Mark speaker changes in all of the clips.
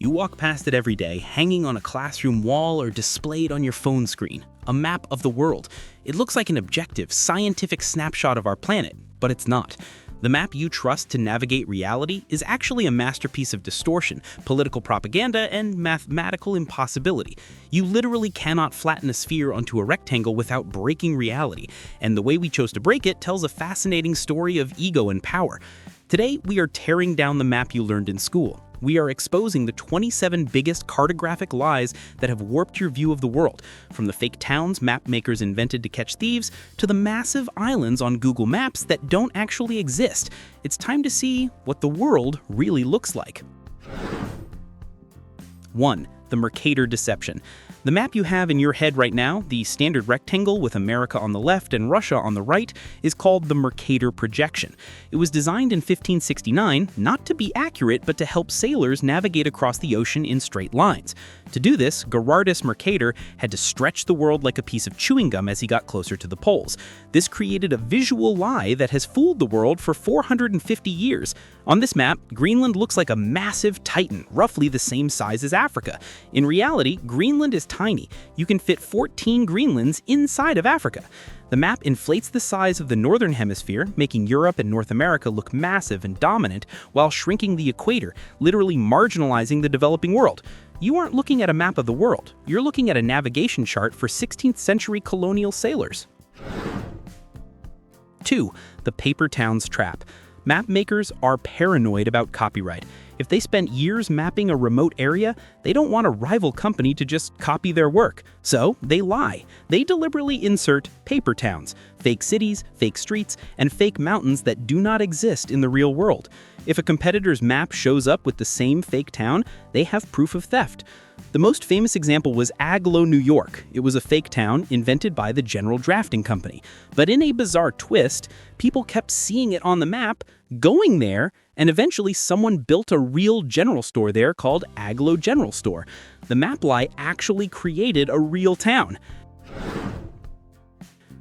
Speaker 1: You walk past it every day, hanging on a classroom wall or displayed on your phone screen. A map of the world. It looks like an objective, scientific snapshot of our planet, but it's not. The map you trust to navigate reality is actually a masterpiece of distortion, political propaganda, and mathematical impossibility. You literally cannot flatten a sphere onto a rectangle without breaking reality, and the way we chose to break it tells a fascinating story of ego and power. Today, we are tearing down the map you learned in school. We are exposing the 27 biggest cartographic lies that have warped your view of the world, from the fake towns mapmakers invented to catch thieves, to the massive islands on Google Maps that don't actually exist. It's time to see what the world really looks like. 1. The Mercator Deception. The map you have in your head right now, the standard rectangle with America on the left and Russia on the right, is called the Mercator Projection. It was designed in 1569 not to be accurate but to help sailors navigate across the ocean in straight lines. To do this, Gerardus Mercator had to stretch the world like a piece of chewing gum as he got closer to the poles. This created a visual lie that has fooled the world for 450 years. On this map, Greenland looks like a massive titan, roughly the same size as Africa. In reality, Greenland is tiny. You can fit 14 Greenlands inside of Africa. The map inflates the size of the northern hemisphere, making Europe and North America look massive and dominant, while shrinking the equator, literally marginalizing the developing world. You aren't looking at a map of the world. You're looking at a navigation chart for 16th century colonial sailors. 2. The Paper Towns Trap. Mapmakers are paranoid about copyright. If they spent years mapping a remote area, they don't want a rival company to just copy their work. So they lie. They deliberately insert paper towns, fake cities, fake streets, and fake mountains that do not exist in the real world. If a competitor's map shows up with the same fake town, they have proof of theft. The most famous example was Agloe, New York. It was a fake town invented by the General Drafting Company. But in a bizarre twist, people kept seeing it on the map, going there, and eventually someone built a real general store there called Agloe General Store. The map lie actually created a real town.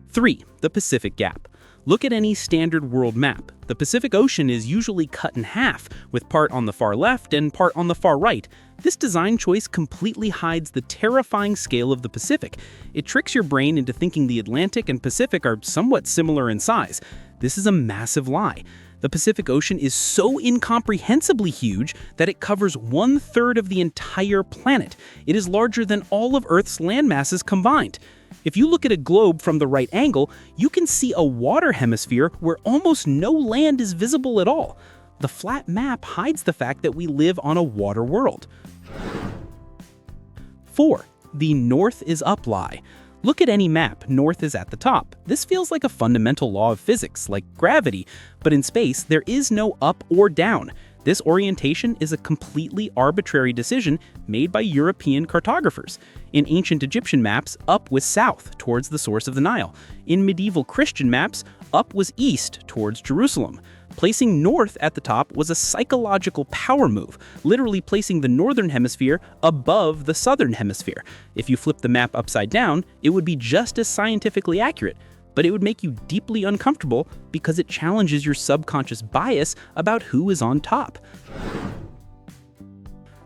Speaker 1: 3. The Pacific Gap. Look at any standard world map. The Pacific Ocean is usually cut in half, with part on the far left and part on the far right. This design choice completely hides the terrifying scale of the Pacific. It tricks your brain into thinking the Atlantic and Pacific are somewhat similar in size. This is a massive lie. The Pacific Ocean is so incomprehensibly huge that it covers 1/3 of the entire planet. It is larger than all of Earth's land masses combined. If you look at a globe from the right angle, you can see a water hemisphere where almost no land is visible at all. The flat map hides the fact that we live on a water world. 4. The North is Up lie. Look at any map, north is at the top. This feels like a fundamental law of physics, like gravity, but in space, there is no up or down. This orientation is a completely arbitrary decision made by European cartographers. In ancient Egyptian maps, up was south, towards the source of the Nile. In medieval Christian maps, up was east, towards Jerusalem. Placing north at the top was a psychological power move, literally placing the northern hemisphere above the southern hemisphere. If you flip the map upside down, it would be just as scientifically accurate, but it would make you deeply uncomfortable because it challenges your subconscious bias about who is on top.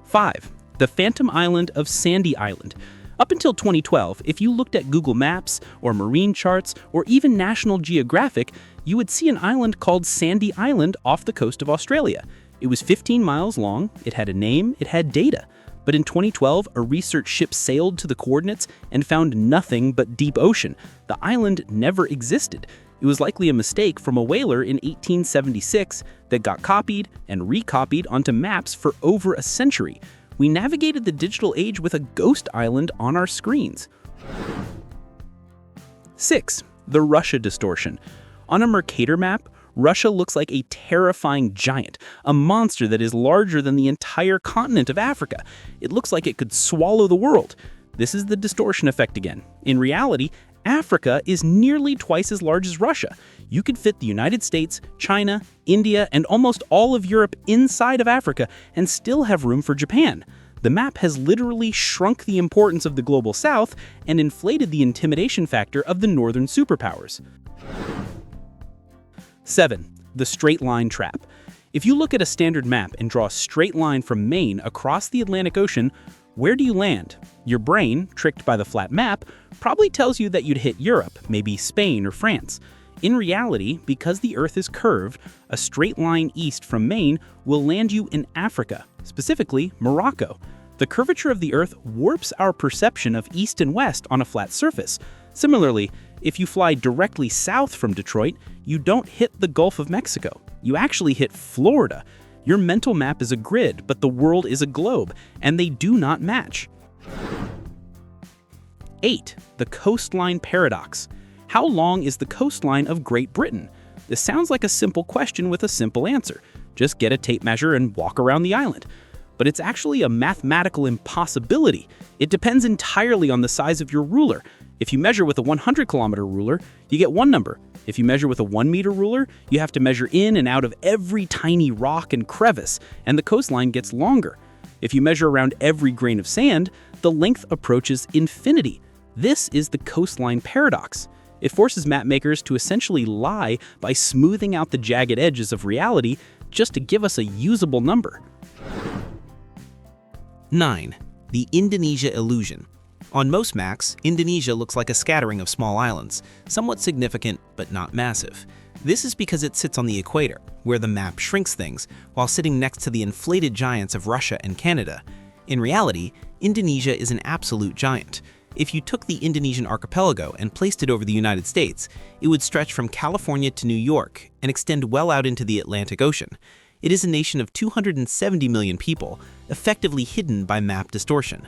Speaker 1: 5. The Phantom Island of Sandy Island. Up until 2012, if you looked at Google Maps or marine charts or even National Geographic, you would see an island called Sandy Island off the coast of Australia. It was 15 miles long, it had a name, it had data. But in 2012, a research ship sailed to the coordinates and found nothing but deep ocean. The island never existed. It was likely a mistake from a whaler in 1876 that got copied and recopied onto maps for over a century. We navigated the digital age with a ghost island on our screens. 6. The Russia Distortion. On a Mercator map, Russia looks like a terrifying giant, a monster that is larger than the entire continent of Africa. It looks like it could swallow the world. This is the distortion effect again. In reality, Africa is nearly twice as large as Russia. You could fit the United States, China, India, and almost all of Europe inside of Africa and still have room for Japan. The map has literally shrunk the importance of the global south and inflated the intimidation factor of the northern superpowers. 7. The Straight Line Trap. If you look at a standard map and draw a straight line from Maine across the Atlantic Ocean, where do you land? Your brain, tricked by the flat map, probably tells you that you'd hit Europe, maybe Spain or France. In reality, because the Earth is curved, a straight line east from Maine will land you in Africa, specifically Morocco. The curvature of the Earth warps our perception of east and west on a flat surface. Similarly, if you fly directly south from Detroit, you don't hit the Gulf of Mexico. You actually hit Florida. Your mental map is a grid, but the world is a globe, and they do not match. 8. The coastline paradox. How long is the coastline of Great Britain? This sounds like a simple question with a simple answer. Just get a tape measure and walk around the island. But it's actually a mathematical impossibility. It depends entirely on the size of your ruler. If you measure with a 100-kilometer ruler, you get one number. If you measure with a 1-meter ruler, you have to measure in and out of every tiny rock and crevice, and the coastline gets longer. If you measure around every grain of sand, the length approaches infinity. This is the coastline paradox. It forces mapmakers to essentially lie by smoothing out the jagged edges of reality just to give us a usable number.
Speaker 2: 9. The Indonesia illusion. On most maps, Indonesia looks like a scattering of small islands, somewhat significant but not massive. This is because it sits on the equator, where the map shrinks things, while sitting next to the inflated giants of Russia and Canada. In reality, Indonesia is an absolute giant. If you took the Indonesian archipelago and placed it over the United States, it would stretch from California to New York and extend well out into the Atlantic Ocean. It is a nation of 270 million people, effectively hidden by map distortion.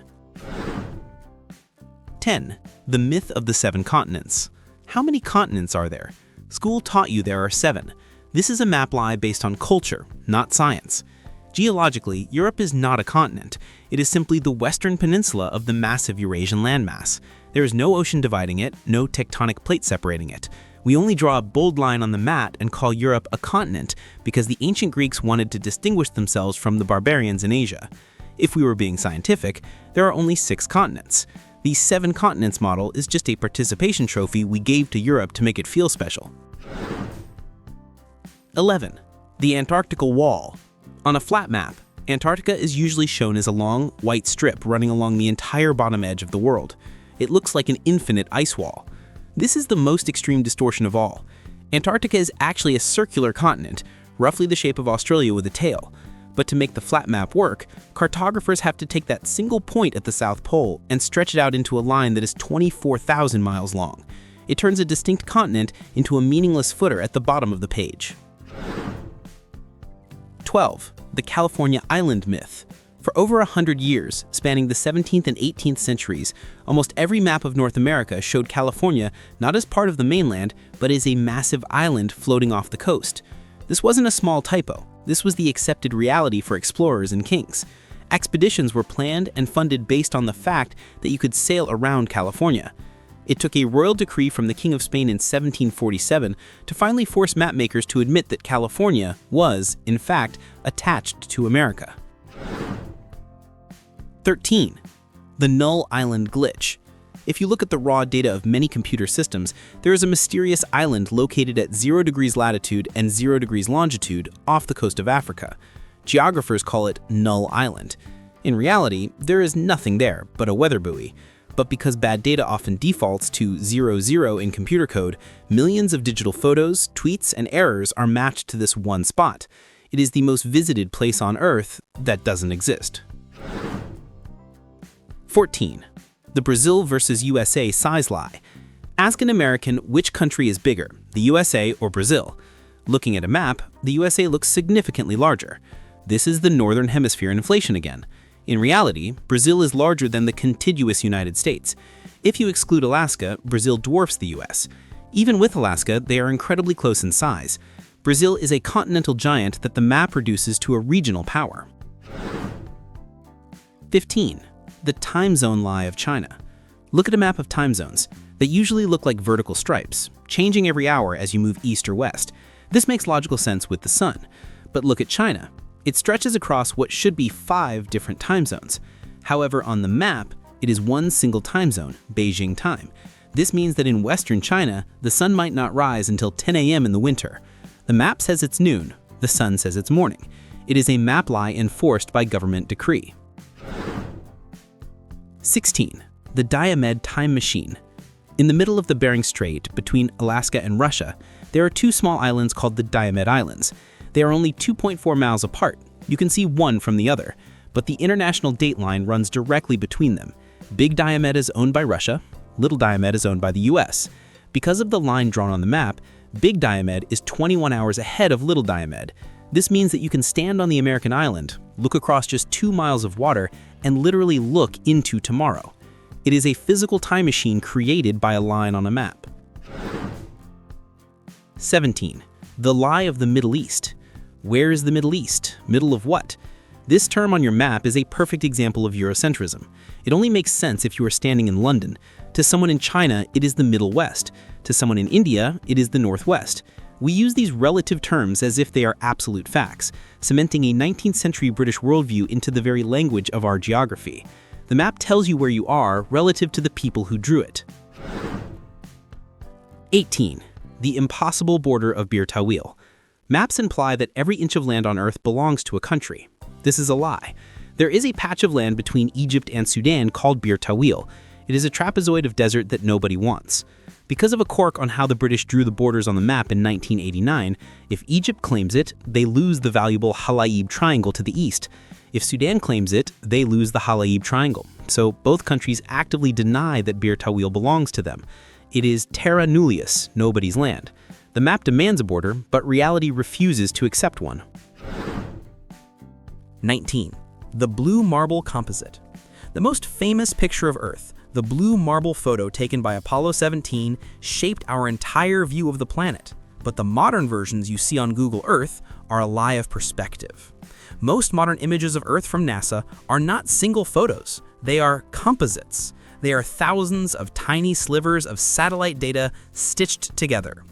Speaker 2: 10. The myth of the 7 continents. How many continents are there? School taught you there are 7. This is a map lie based on culture, not science. Geologically, Europe is not a continent. It is simply the western peninsula of the massive Eurasian landmass. There is no ocean dividing it, no tectonic plate separating it. We only draw a bold line on the map and call Europe a continent because the ancient Greeks wanted to distinguish themselves from the barbarians in Asia. If we were being scientific, there are only 6 continents. The 7 continents model is just a participation trophy we gave to Europe to make it feel special. 11. The Antarctical Wall. On a flat map, Antarctica is usually shown as a long, white strip running along the entire bottom edge of the world. It looks like an infinite ice wall. This is the most extreme distortion of all. Antarctica is actually a circular continent, roughly the shape of Australia with a tail. But to make the flat map work, cartographers have to take that single point at the South Pole and stretch it out into a line that is 24,000 miles long. It turns a distinct continent into a meaningless footer at the bottom of the page. 12. The California Island myth. For over 100 years, spanning the 17th and 18th centuries, almost every map of North America showed California not as part of the mainland, but as a massive island floating off the coast. This wasn't a small typo. This was the accepted reality for explorers and kings. Expeditions were planned and funded based on the fact that you could sail around California. It took a royal decree from the King of Spain in 1747 to finally force mapmakers to admit that California was, in fact, attached to America. 13. The Null Island glitch. If you look at the raw data of many computer systems, there is a mysterious island located at 0 degrees latitude and 0 degrees longitude off the coast of Africa. Geographers call it Null Island. In reality, there is nothing there but a weather buoy. But because bad data often defaults to 00 in computer code, millions of digital photos, tweets, and errors are matched to this one spot. It is the most visited place on Earth that doesn't exist. 14. The Brazil versus USA size lie. Ask an American which country is bigger, the USA or Brazil. Looking at a map, the USA looks significantly larger. This is the Northern Hemisphere inflation again. In reality, Brazil is larger than the contiguous United States. If you exclude Alaska, Brazil dwarfs the US. Even with Alaska, they are incredibly close in size. Brazil is a continental giant that the map reduces to a regional power. 15. The time zone lie of China. Look at a map of time zones. They usually look like vertical stripes, changing every hour as you move east or west. This makes logical sense with the sun. But look at China. It stretches across what should be 5 different time zones. However, on the map, it is one single time zone, Beijing time. This means that in western China, the sun might not rise until 10 a.m. in the winter. The map says it's noon. The sun says it's morning. It is a map lie enforced by government decree. 16. The Diomed Time Machine. In the middle of the Bering Strait, between Alaska and Russia, there are two small islands called the Diomed Islands. They are only 2.4 miles apart. You can see one from the other, but the international date line runs directly between them. Big Diomed is owned by Russia, Little Diomed is owned by the US. Because of the line drawn on the map, Big Diomed is 21 hours ahead of Little Diomed. This means that you can stand on the American island, look across just 2 miles of water, and literally look into tomorrow. It is a physical time machine created by a line on a map. 17. The Lie of the Middle East. Where is the Middle East? Middle of what? This term on your map is a perfect example of Eurocentrism. It only makes sense if you are standing in London. To someone in China, it is the Middle West. To someone in India, it is the Northwest. We use these relative terms as if they are absolute facts, cementing a 19th century British worldview into the very language of our geography. The map tells you where you are relative to the people who drew it. 18. The impossible border of Bir Tawil. Maps imply that every inch of land on Earth belongs to a country. This is a lie. There is a patch of land between Egypt and Sudan called Bir Tawil. It is a trapezoid of desert that nobody wants. Because of a quirk on how the British drew the borders on the map in 1989, if Egypt claims it, they lose the valuable Halaib Triangle to the east. If Sudan claims it, they lose the Halaib Triangle. So both countries actively deny that Bir Tawil belongs to them. It is terra nullius, nobody's land. The map demands a border, but reality refuses to accept one.
Speaker 1: 19. The Blue Marble Composite. The most famous picture of Earth, the blue marble photo taken by Apollo 17, shaped our entire view of the planet. But the modern versions you see on Google Earth are a lie of perspective. Most modern images of Earth from NASA are not single photos. They are composites. They are thousands of tiny slivers of satellite data stitched together.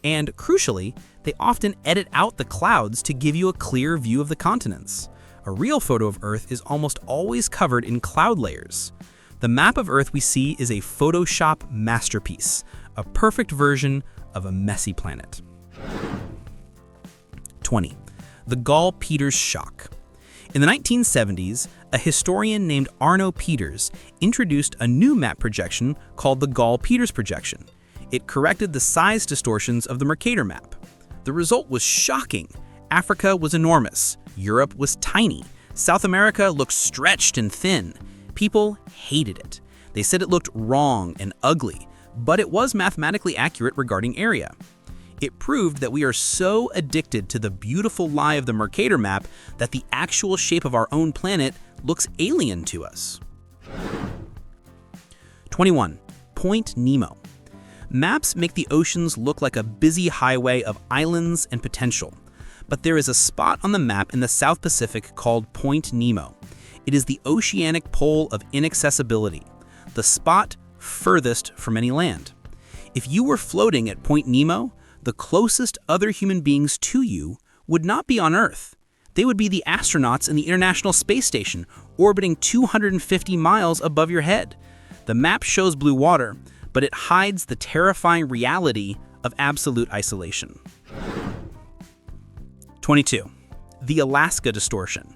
Speaker 1: And crucially, they often edit out the clouds to give you a clear view of the continents. A real photo of Earth is almost always covered in cloud layers. The map of Earth we see is a Photoshop masterpiece, a perfect version of a messy planet. 20. The Gall-Peters Shock. In the 1970s, a historian named Arno Peters introduced a new map projection called the Gall-Peters projection. It corrected the size distortions of the Mercator map. The result was shocking. Africa was enormous. Europe was tiny. South America looked stretched and thin. People hated it. They said it looked wrong and ugly, but it was mathematically accurate regarding area. It proved that we are so addicted to the beautiful lie of the Mercator map that the actual shape of our own planet looks alien to us. 21. Point Nemo. Maps make the oceans look like a busy highway of islands and potential. But there is a spot on the map in the South Pacific called Point Nemo. It is the oceanic pole of inaccessibility, the spot furthest from any land. If you were floating at Point Nemo, the closest other human beings to you would not be on Earth. They would be the astronauts in the International Space Station, orbiting 250 miles above your head. The map shows blue water, but it hides the terrifying reality of absolute isolation. 22. The Alaska distortion.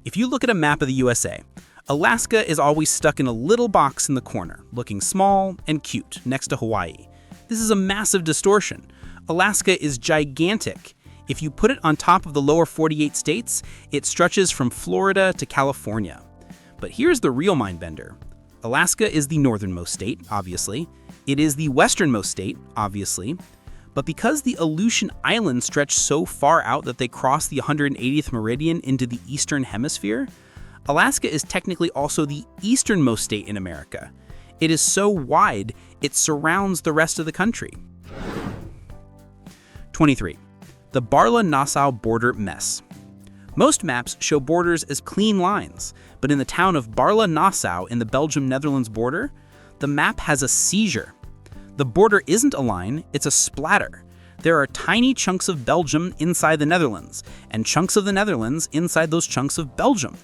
Speaker 1: If you look at a map of the USA, Alaska is always stuck in a little box in the corner, looking small and cute next to Hawaii. This is a massive distortion. Alaska is gigantic. If you put it on top of the lower 48 states, it stretches from Florida to California. But here's the real mind-bender. Alaska is the northernmost state, obviously. It is the westernmost state, obviously. But because the Aleutian Islands stretch so far out that they cross the 180th meridian into the eastern hemisphere, Alaska is technically also the easternmost state in America. It is so wide, it surrounds the rest of the country. 23. The Barla-Nassau border mess. Most maps show borders as clean lines, but in the town of Barla-Nassau in the Belgium-Netherlands border, the map has a seizure. The border isn't a line, it's a splatter. There are tiny chunks of Belgium inside the Netherlands, and chunks of the Netherlands inside those chunks of Belgium.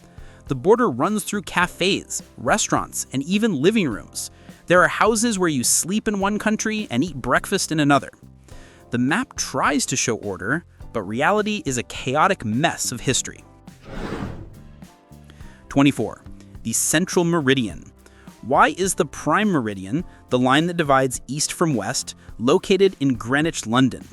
Speaker 1: The border runs through cafes, restaurants, and even living rooms. There are houses where you sleep in one country and eat breakfast in another. The map tries to show order, but reality is a chaotic mess of history. 24. The central meridian. Why is the prime meridian, the line that divides east from west, located in Greenwich, London?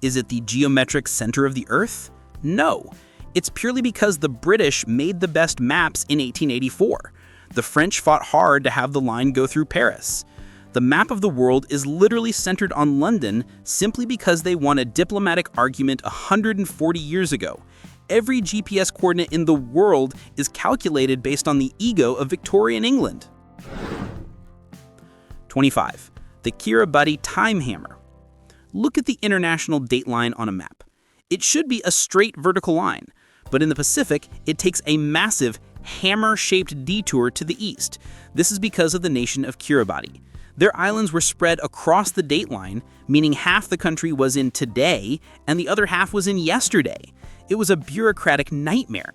Speaker 1: Is it the geometric center of the Earth? No. It's purely because the British made the best maps in 1884. The French fought hard to have the line go through Paris. The map of the world is literally centered on London simply because they won a diplomatic argument 140 years ago. Every GPS coordinate in the world is calculated based on the ego of Victorian England. 25. The Kiribati time hammer. Look at the international date line on a map. It should be a straight vertical line, but in the Pacific, it takes a massive hammer-shaped detour to the east. This is because of the nation of Kiribati. Their islands were spread across the date line, meaning half the country was in today and the other half was in yesterday. It was a bureaucratic nightmare.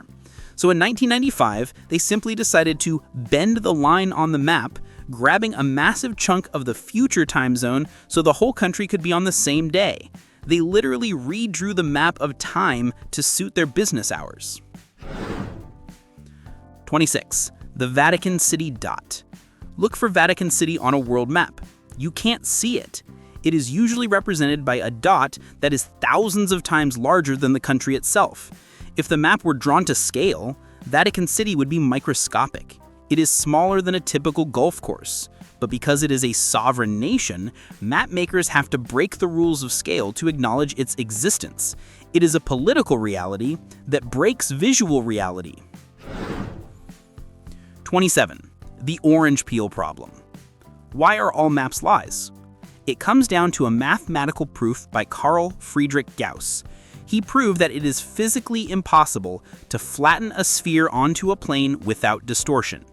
Speaker 1: So in 1995, they simply decided to bend the line on the map, grabbing a massive chunk of the future time zone so the whole country could be on the same day. They literally redrew the map of time to suit their business hours. 26. The Vatican City dot. Look for Vatican City on a world map. You can't see it. It is usually represented by a dot that is thousands of times larger than the country itself. If the map were drawn to scale, Vatican City would be microscopic. It is smaller than a typical golf course. But because it is a sovereign nation, mapmakers have to break the rules of scale to acknowledge its existence. It is a political reality that breaks visual reality. 27. The orange peel problem. Why are all maps lies? It comes down to a mathematical proof by Carl Friedrich Gauss. He proved that it is physically impossible to flatten a sphere onto a plane without distortion.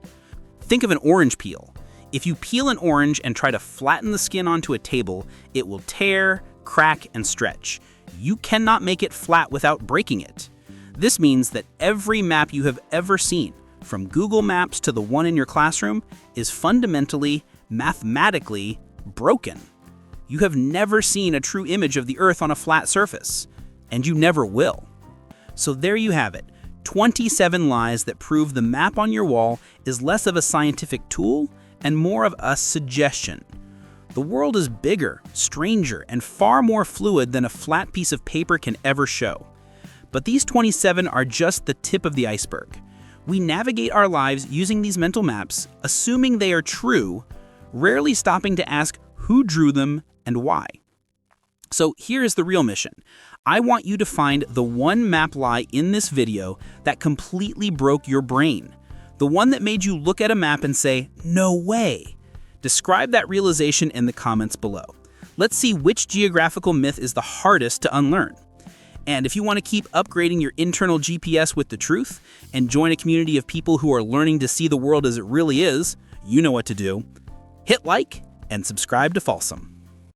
Speaker 1: Think of an orange peel. If you peel an orange and try to flatten the skin onto a table, it will tear, crack, and stretch. You cannot make it flat without breaking it. This means that every map you have ever seen, from Google Maps to the one in your classroom, is fundamentally, mathematically broken. You have never seen a true image of the Earth on a flat surface, and you never will. So there you have it, 27 lies that prove the map on your wall is less of a scientific tool and more of a suggestion. The world is bigger, stranger, and far more fluid than a flat piece of paper can ever show. But these 27 are just the tip of the iceberg. We navigate our lives using these mental maps, assuming they are true, rarely stopping to ask who drew them and why. So here is the real mission. I want you to find the one map lie in this video that completely broke your brain. The one that made you look at a map and say, "No way." Describe that realization in the comments below. Let's see which geographical myth is the hardest to unlearn. And if you want to keep upgrading your internal GPS with the truth and join a community of people who are learning to see the world as it really is, you know what to do. Hit like and subscribe to Falsum.